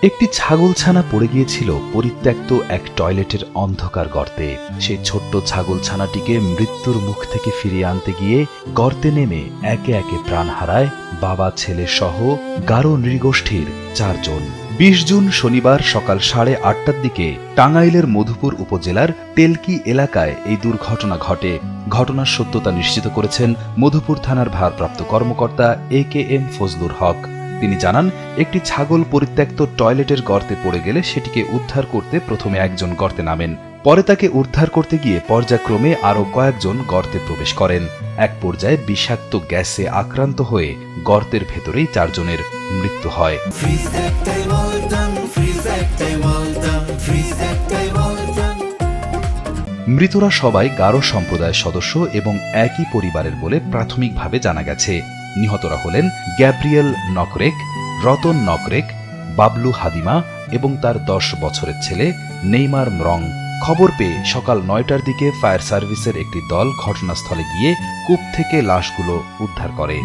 একটি ছাগলছানা পড়ে গিয়েছিল পরিত্যক্ত এক টয়লেটের অন্ধকার গর্তে। সেই ছোট্ট ছাগলছানাটিকে মৃত্যুর মুখ থেকে ফিরিয়ে আনতে গিয়ে গর্তে নেমে একে একে প্রাণ হারায় বাবা ছেলে সহ গারো নৃগোষ্ঠীর 4 জন। 20 জুন শনিবার সকাল 8:30টার দিকে টাঙ্গাইলের মধুপুর উপজেলার টেলকি এলাকায় এই দুর্ঘটনা ঘটে। ঘটনার সত্যতা নিশ্চিত করেছেন মধুপুর থানার ভারপ্রাপ্ত কর্মকর্তা AKM ফজলুর হক। তিনি জানান, একটি ছাগল পরিত্যক্ত টয়লেটের গর্তে পড়ে গেলে সেটিকে উদ্ধার করতে প্রথমে একজন গর্তে নামেন। পরে তাকে উদ্ধার করতে গিয়ে পর্যায়ক্রমে আরও কয়েকজন গর্তে প্রবেশ করেন। এক পর্যায়ে বিষাক্ত গ্যাসে আক্রান্ত হয়ে গর্তের ভেতরেই 4 জনের মৃত্যু হয়। মৃতরা সবাই গারো সম্প্রদায়ের সদস্য এবং একই পরিবারের বলে প্রাথমিকভাবে জানা গেছে। নিহতরা হলেন গ্যাব্রিয়েল নকরেক, রতন নকরেক, বাবলু হাদিমা এবং তার 10 বছরের ছেলে নেইমার মরং। খবর পেয়ে সকাল 9টার দিকে ফায়ার সার্ভিসের একটি দল ঘটনাস্থলে গিয়ে কূপ থেকে লাশগুলো উদ্ধার করে।